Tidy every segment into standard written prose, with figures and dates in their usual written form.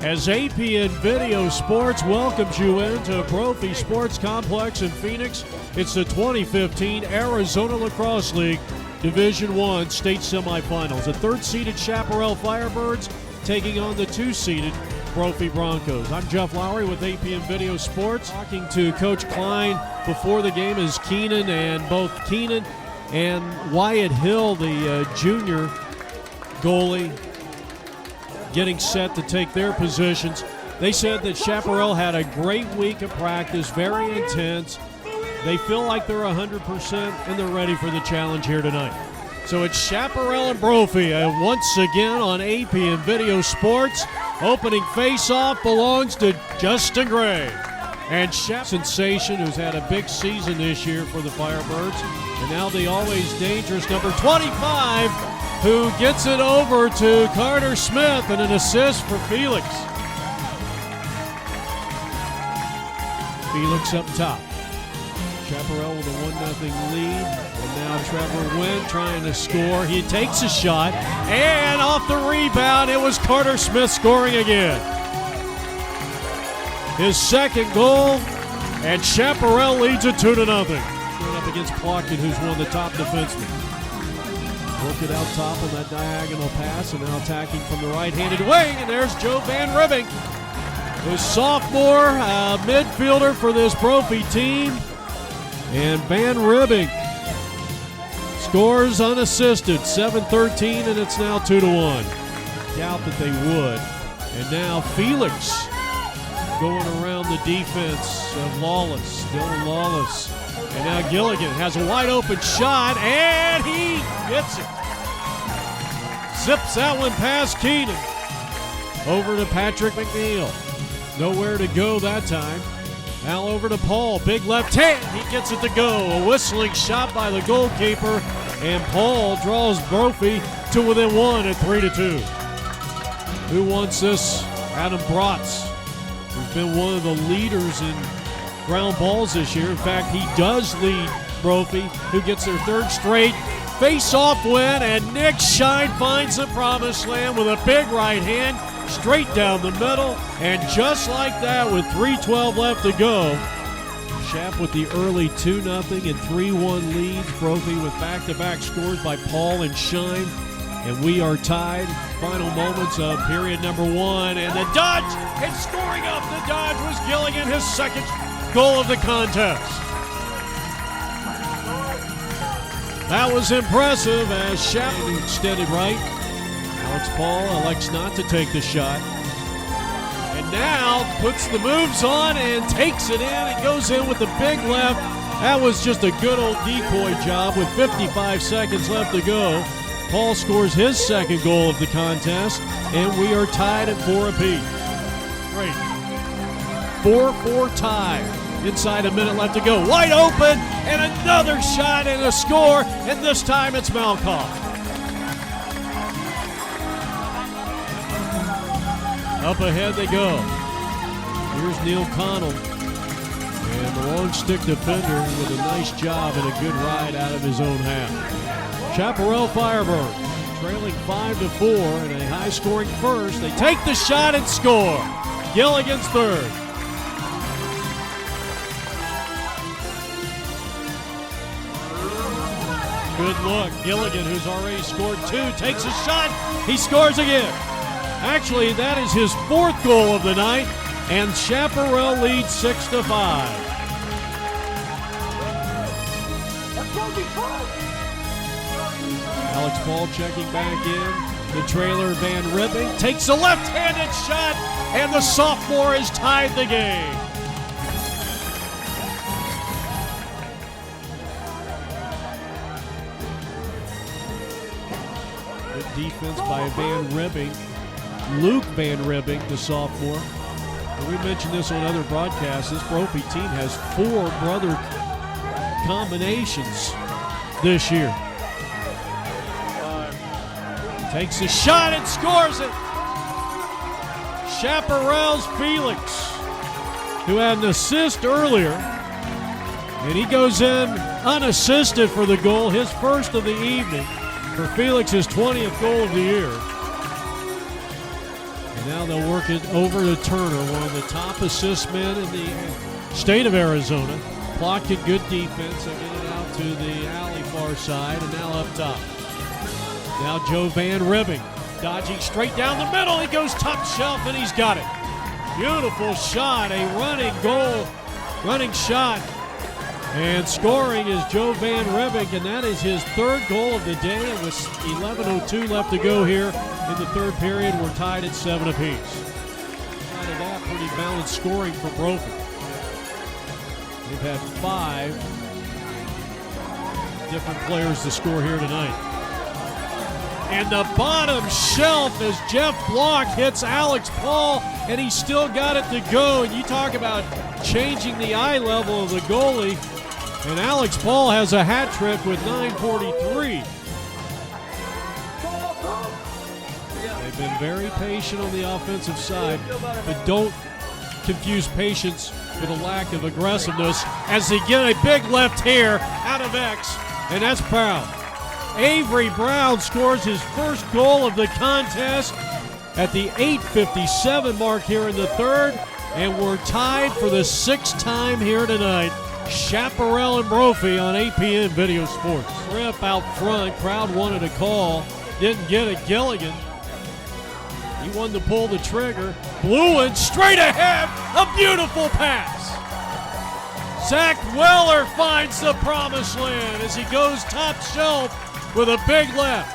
as APN Video Sports welcomes you into Brophy Sports Complex in Phoenix. It's the 2015 Arizona Lacrosse League Division I State Semi Finals. The third-seeded Chaparral Firebirds taking on the two-seeded Brophy Broncos. I'm Jeff Lowry with APN Video Sports. Talking to Coach Klein before the game is Keenan, and both Keenan and Wyatt Hill, the junior goalie, getting set to take their positions. They said that Chaparral had a great week of practice, very intense. They feel like they're 100% and they're ready for the challenge here tonight. So it's Chaparral and Brophy once again on APN Video Sports. Opening face-off belongs to Justin Gray. And Sensation, who's had a big season this year for the Firebirds. And now the always dangerous number 25, who gets it over to Carter Smith, and an assist for Felix. Felix up top. Chaparral with a 1-0 lead. And now Trevor Wynn trying to score. He takes a shot, and off the rebound, it was Carter Smith scoring again. His second goal, and Chaparral leads it 2-0. Going up against Plotkin, who's one of the top defensemen. Work it out top on that diagonal pass, and now attacking from the right-handed wing, and there's Joe Van Ribbing, who's sophomore midfielder for this Brophy team. And Van Ribbing scores unassisted, 7-13, and it's now 2-1. Doubt that they would. And now Felix going around the defense of Lawless, Dylan Lawless. And now Gilligan has a wide open shot, and he gets it. Zips that one past Keenan. Over to Patrick McNeil. Nowhere to go that time. Now over to Paul, big left hand, he gets it to go. A whistling shot by the goalkeeper, and Paul draws Brophy to within one at 3-2. Who wants this? Adam Bratz, who's been one of the leaders in ground balls this year. In fact, he does lead Brophy, who gets their third straight face-off win, and Nick Shine finds the promised land with a big right hand, straight down the middle, and just like that, with 3:12 left to go, Chap with the early 2-0 and 3-1 leads. Brophy with back-to-back scores by Paul and Shine, and we are tied. Final moments of period number one, and the dodge, and scoring up the dodge was Gilligan, his second goal of the contest. That was impressive as Chap extended right. Alex Paul elects not to take the shot. And now puts the moves on and takes it in. It goes in with the big left. That was just a good old decoy job with 55 seconds left to go. Paul scores his second goal of the contest, and we are tied at 4 apiece. Great. 4-4 tie. Inside a minute left to go. Wide open, and another shot and a score, and this time it's Malkoff. Up ahead they go. Here's Neil Connell. And the long stick defender with a nice job and a good ride out of his own half. Chaparral Firebirds trailing 5-4 in a high-scoring first. They take the shot and score. Gilligan's third. Good look. Gilligan, who's already scored 2, takes a shot. He scores again. Actually, that is his fourth goal of the night, and Chaparral leads 6-5. Alex Paul checking back in. The trailer, Van Ribbing, takes a left-handed shot, and the sophomore has tied the game. Good defense by Van Ribbing. Luke Van Ribbing, the sophomore. And we mentioned this on other broadcasts. This Brophy team has 4 brother combinations this year. Takes a shot and scores it. Chaparral's Felix, who had an assist earlier. And he goes in unassisted for the goal, his first of the evening, for Felix's 20th goal of the year. And Now they'll work it over to Turner, one of the top assist men in the state of Arizona. Plotkin, good defense. They get it out to the alley far side, and now up top. Now Joe Van Ribbing, dodging straight down the middle. He goes top shelf, and he's got it. Beautiful shot, a running goal, running shot. And scoring is Joe Van Ribbing, and that is his third goal of the day. And with 11:02 left to go here in the third period, we're tied at 7 apiece. Out of that, pretty balanced scoring for Brophy. They've had 5 different players to score here tonight. And the bottom shelf as Jeff Block hits Alex Paul, and he's still got it to go. And you talk about changing the eye level of the goalie. And Alex Paul has a hat trick with 9:43. They've been very patient on the offensive side, but don't confuse patience with a lack of aggressiveness as they get a big left hair out of X, and that's Brown. Avery Brown scores his first goal of the contest at the 8:57 mark here in the third, and we're tied for the 6th time here tonight. Chaparral and Brophy on 8 p.m. Video Sports. Rip out front, crowd wanted a call, didn't get it. Gilligan, he wanted to pull the trigger. Blewin straight ahead, a beautiful pass. Zach Weller finds the promised land as he goes top shelf with a big left.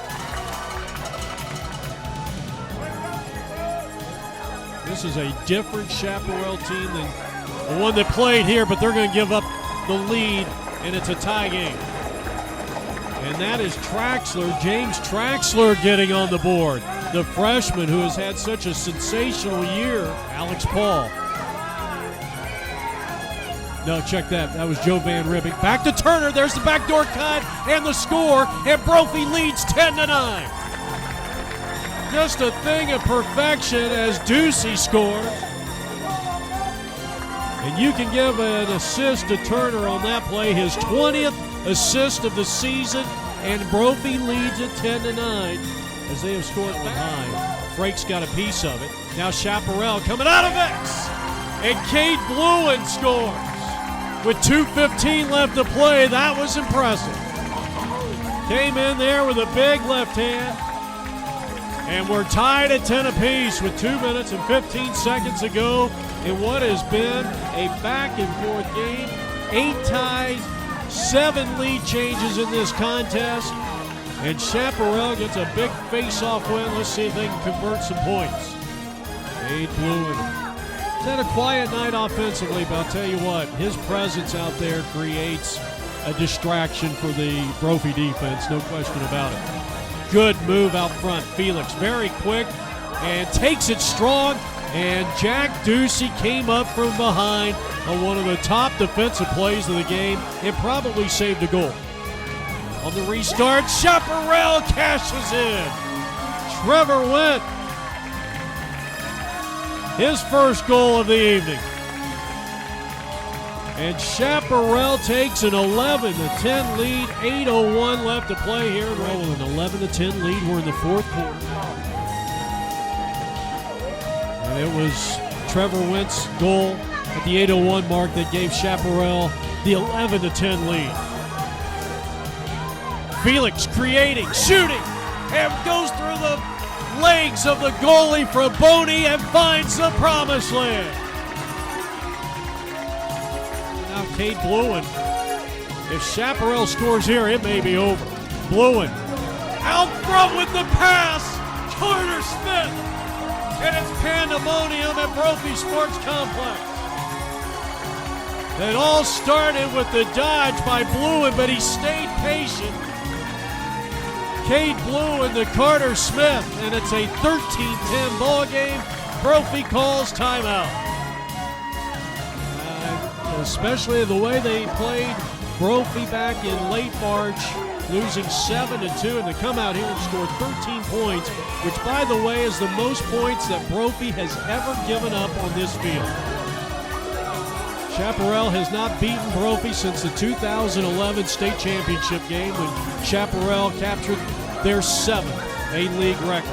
This is a different Chaparral team than the one that played here, but they're going to give up the lead, and it's a tie game. And that is Traxler, James Traxler, getting on the board. The freshman who has had such a sensational year. Alex Paul. No, check that. That was Joe Van Ribbing. Back to Turner. There's the backdoor cut and the score, and Brophy leads 10-9. Just a thing of perfection as Ducey scores. And you can give an assist to Turner on that play, his 20th assist of the season, and Brophy leads at 10-9 as they have scored behind. Frake's got a piece of it. Now Chaparral coming out of X, and Cade Blewin scores with 2:15 left to play. That was impressive. Came in there with a big left hand, and we're tied at 10 apiece with 2 minutes and 15 seconds to go in what has been a back-and-forth game. 8 ties, 7 lead changes in this contest, and Chaparral gets a big face-off win. Let's see if they can convert some points. Cade Blewin. He's had a quiet night offensively, but I'll tell you what, his presence out there creates a distraction for the Brophy defense, no question about it. Good move out front. Felix very quick and takes it strong, and Jack Ducey came up from behind on one of the top defensive plays of the game and probably saved a goal. On the restart, Chaparral cashes in. Trevor Wendt, his first goal of the evening. And Chaparral takes an 11-10 lead, 8:01 left to play here. With an 11-10 lead, we're in the fourth quarter. And it was Trevor Wendt's goal at the 8:01 mark that gave Chaparral the 11-10 lead. Felix creating, shooting, and goes through the legs of the goalie from Boney and finds the promised land. Now Cade Blewin. If Chaparral scores here, it may be over. Blewin out front with the pass. Carter Smith. And it's pandemonium at Brophy Sports Complex. It all started with the dodge by Blewin, but he stayed patient. Cade Blewin to Carter Smith, and it's a 13-10 ball game. Brophy calls timeout. Especially the way they played Brophy back in late March, losing 7-2, and they come out here and score 13 points, which, by the way, is the most points that Brophy has ever given up on this field. Chaparral has not beaten Brophy since the 2011 state championship game when Chaparral captured their 7th A-League record.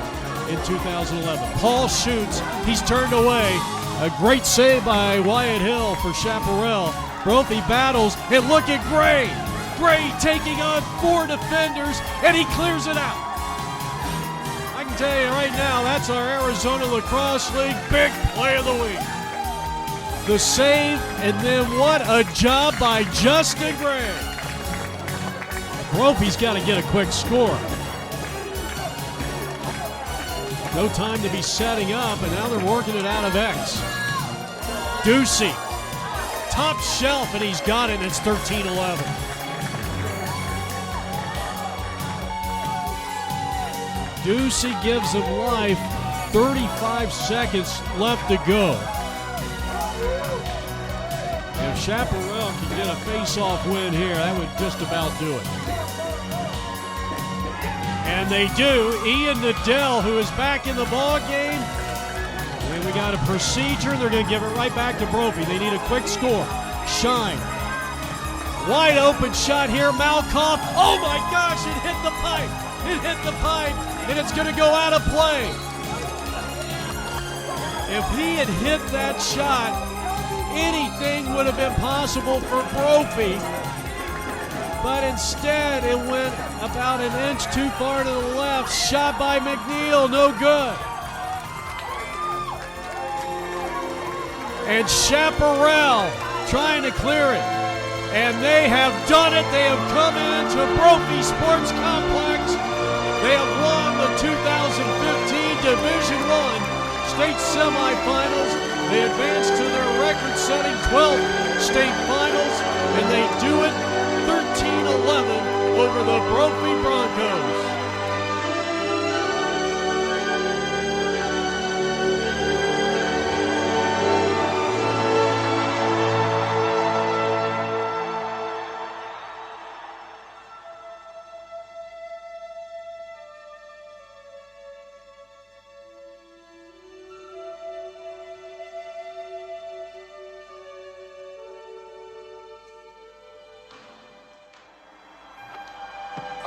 in 2011. Paul shoots. He's turned away. A great save by Wyatt Hill for Chaparral. Brophy battles, and look at Gray. Gray taking on 4 defenders, and he clears it out. I can tell you right now, that's our Arizona Lacrosse League big play of the week. The save, and then what a job by Justin Gray. Brophy's got to get a quick score. No time to be setting up, and now they're working it out of X. Ducey, top shelf, and he's got it, and it's 13-11. Ducey gives him life, 35 seconds left to go. If Chaparral can get a face-off win here, that would just about do it. And they do. Ian Nadell, who is back in the ball game. And we got a procedure. They're going to give it right back to Brophy. They need a quick score. Shine. Wide open shot here. Malkoff. Oh my gosh, it hit the pipe. It hit the pipe, and it's going to go out of play. If he had hit that shot, anything would have been possible for Brophy. But instead, it went about an inch too far to the left. Shot by McNeil, no good. And Chaparral trying to clear it. And they have done it. They have come into Brophy Sports Complex. They have won the 2015 Division I State Semi Finals. They advance to their record-setting 12th state finals, and they do it 13-11 over the Brophy Broncos.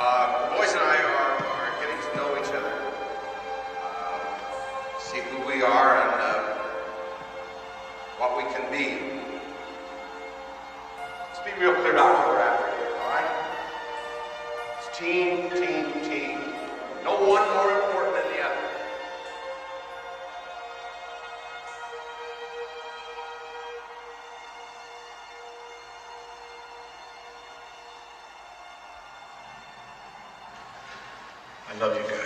The boys and I are getting to know each other, see who we are and what we can be. Let's be real clear about what we're after here, all right? It's team, team, team. No one more important than the other. I love you guys.